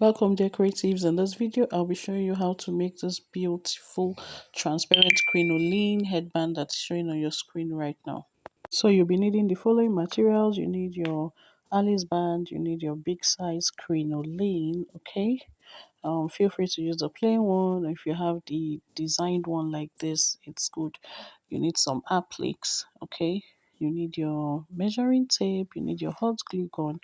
Welcome dear creatives. In this video I'll be showing you how to make this beautiful transparent crinoline headband that's showing on your screen right now. So you'll be needing the following materials. You need your Alice band, you need your big size crinoline, okay? Feel free to use the plain one. If you have the designed one like this, it's good. You need some appliques, okay? You need your measuring tape, you need your hot glue gun.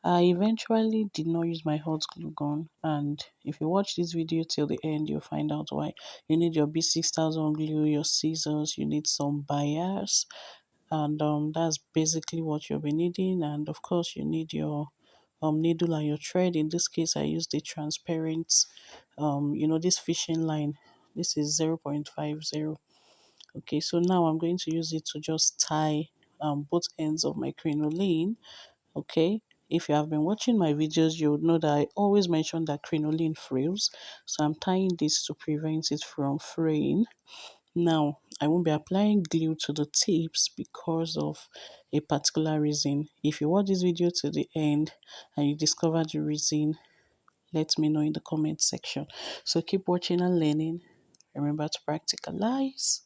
I eventually did not use my hot glue gun, and if you watch this video till the end, you'll find out why. You need your B6000 glue, your scissors, you need some bias, and that's basically what you'll be needing. And of course, you need your needle and your thread. In this case, I used the transparent, this fishing line. This is 0.50. Okay, so now I'm going to use it to just tie both ends of my crinoline. Okay, if you have been watching my videos, you would know that I always mention that crinoline frills. So I'm tying this to prevent it from fraying. Now, I won't be applying glue to the tips because of a particular reason. If you watch this video to the end and you discover the reason, let me know in the comment section. So keep watching and learning. Remember to practicalize.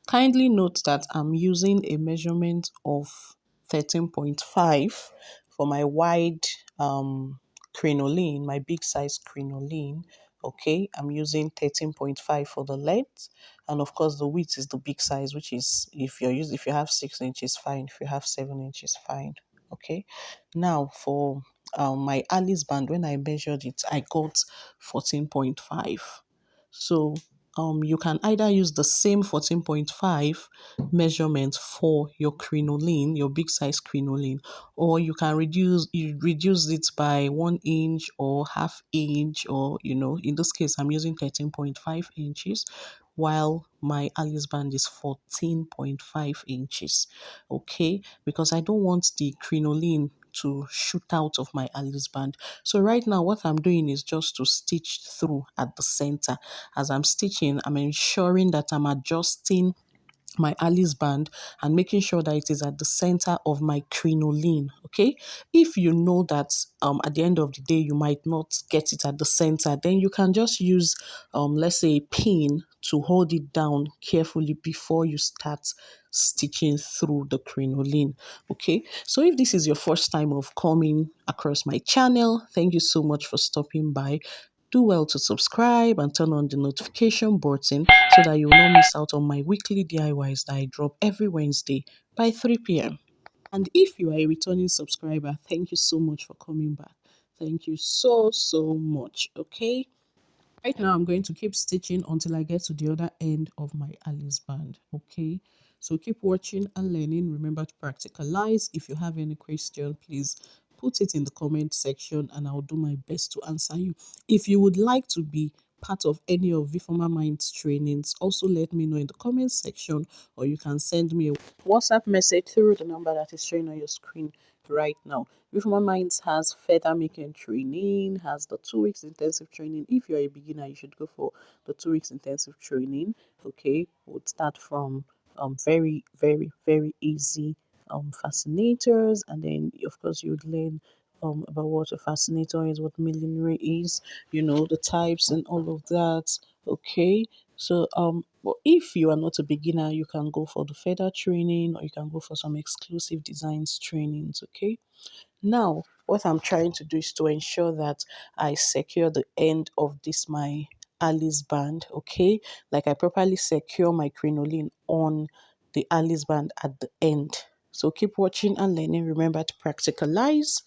Kindly note that I'm using a measurement of 13.5 for my wide crinoline, my big size crinoline. Okay, I'm using 13.5 for the length, and of course the width is the big size, which is if you have 6 inches, fine. If you have 7 inches, fine. Okay, now for my Alice band, when I measured it, I got 14.5. So you can either use the same 14.5 measurement for your crinoline, your big size crinoline, or you reduce it by 1 inch or half inch, or in this case I'm using 13.5 inches while my Alice band is 14.5 inches. Okay, because I don't want the crinoline to shoot out of my Alice band. So right now what I'm doing is just to stitch through at the center. As I'm stitching, I'm ensuring that I'm adjusting my Alice band and making sure that it is at the center of my crinoline. Okay, if you know that at the end of the day you might not get it at the center, then you can just use let's say a pin to hold it down carefully before you start stitching through the crinoline. Okay, so if this is your first time of coming across my channel, thank you so much for stopping by. Do well to subscribe and turn on the notification button so that you will not miss out on my weekly DIYs that I drop every Wednesday by 3 p.m. And if you are a returning subscriber, thank you so much for coming back. Thank you so, so much. Okay. Right now, I'm going to keep stitching until I get to the other end of my Alice band. Okay. So keep watching and learning. Remember to practicalize. If you have any question, please put it in the comment section and I'll do my best to answer you. If you would like to be part of any of Vifoma Minds trainings, also let me know in the comment section, or you can send me a WhatsApp message through the number that is showing on your screen right now. Vifoma Minds has feather making training, has the 2 weeks intensive training. If you're a beginner, you should go for the 2 weeks intensive training. Okay, we'll start from very, very, very easy fascinators, and then of course you would learn about what a fascinator is, what millinery is, the types and all of that. Okay. So but if you are not a beginner, you can go for the feather training, or you can go for some exclusive designs trainings. Okay. Now, what I'm trying to do is to ensure that I secure the end of this my Alice band, okay? Like I properly secure my crinoline on the Alice band at the end. So keep watching and learning. Remember to practicalize.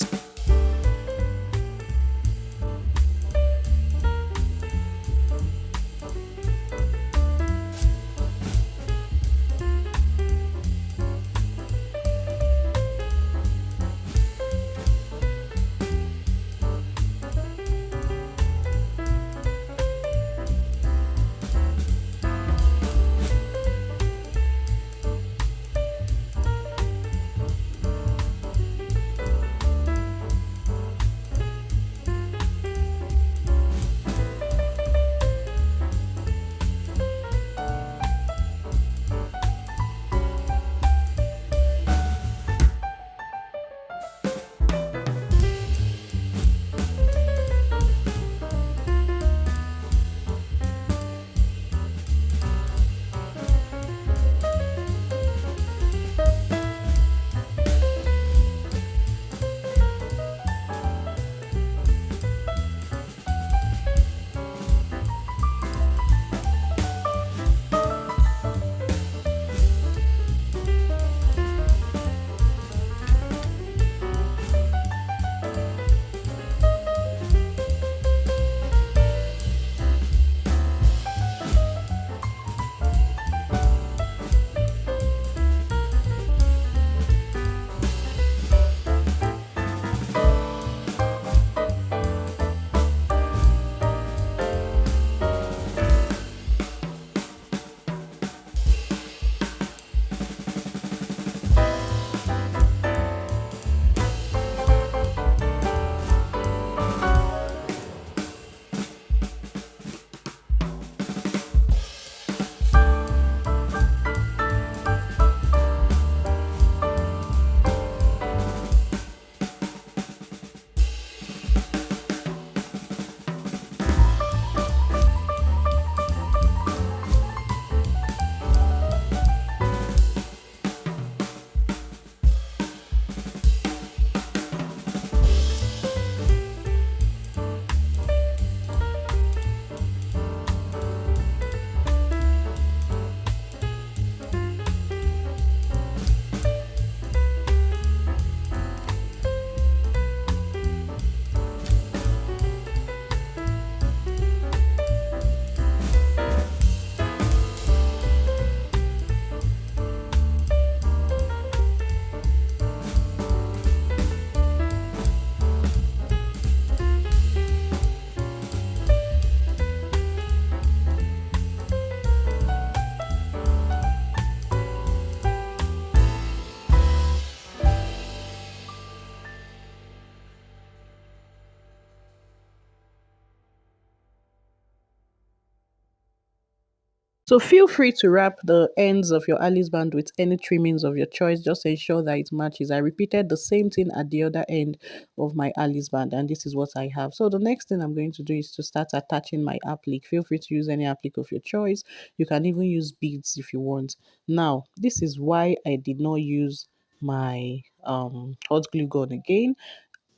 So feel free to wrap the ends of your Alice band with any trimmings of your choice. Just ensure that it matches. I repeated the same thing at the other end of my Alice band, and this is what I have. So the next thing I'm going to do is to start attaching my applique. Feel free to use any applique of your choice. You can even use beads if you want. Now, this is why I did not use my hot glue gun again.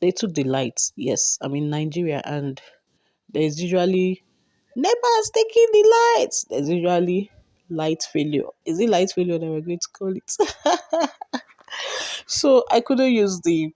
They took the lights. Yes, I'm in Nigeria, and there's usually NEPA's taking the lights. There's usually light failure. Is it light failure that we're going to call it? So I couldn't use the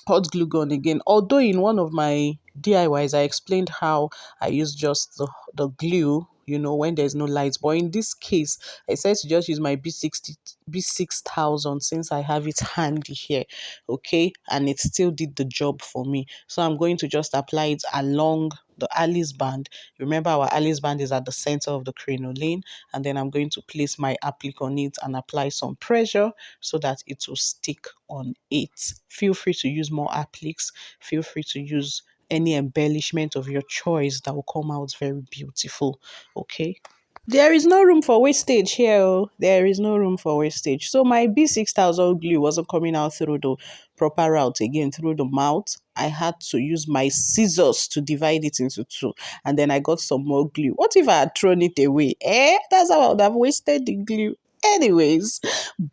hot glue gun again. Although in one of my DIYs, I explained how I use just the glue, when there's no lights. But in this case, I said to just use my B6000 since I have it handy here. Okay. And it still did the job for me. So I'm going to just apply it along the Alice band. Remember, our Alice band is at the center of the crinoline, and then I'm going to place my applique on it and apply some pressure so that it will stick on it. Feel free to use more appliques. Feel free to use any embellishment of your choice that will come out very beautiful. Okay. There is no room for wastage here. Oh. There is no room for wastage. So my B6000 glue wasn't coming out through the proper route again, through the mouth. I had to use my scissors to divide it into two. And then I got some more glue. What if I had thrown it away? That's how I would have wasted the glue. Anyways,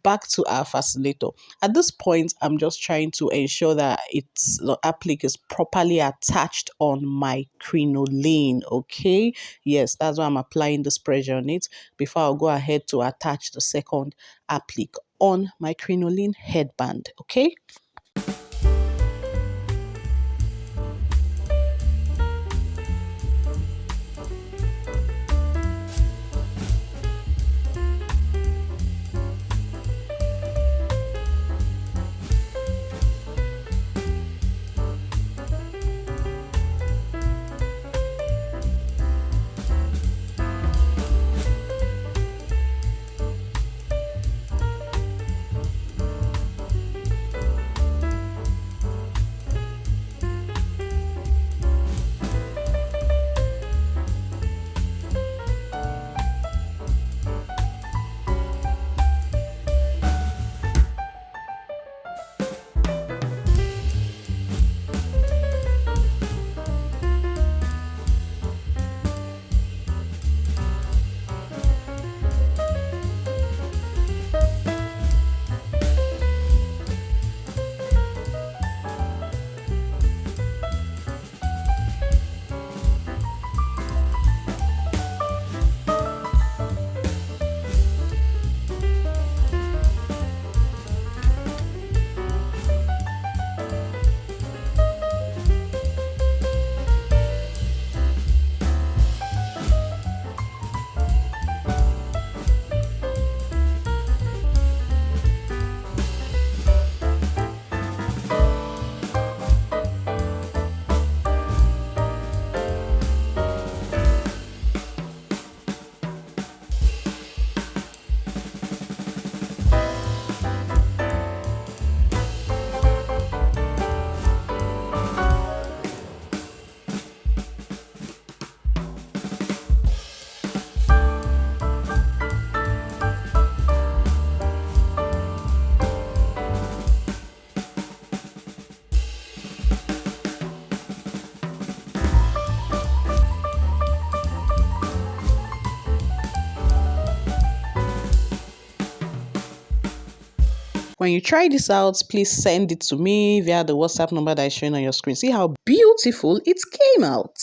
back to our fascinator. At this point, I'm just trying to ensure that the applique is properly attached on my crinoline. Okay, yes, that's why I'm applying this pressure on it before I'll go ahead to attach the second applique on my crinoline headband. Okay. When you try this out, please send it to me via the WhatsApp number that is showing on your screen. See how beautiful it came out.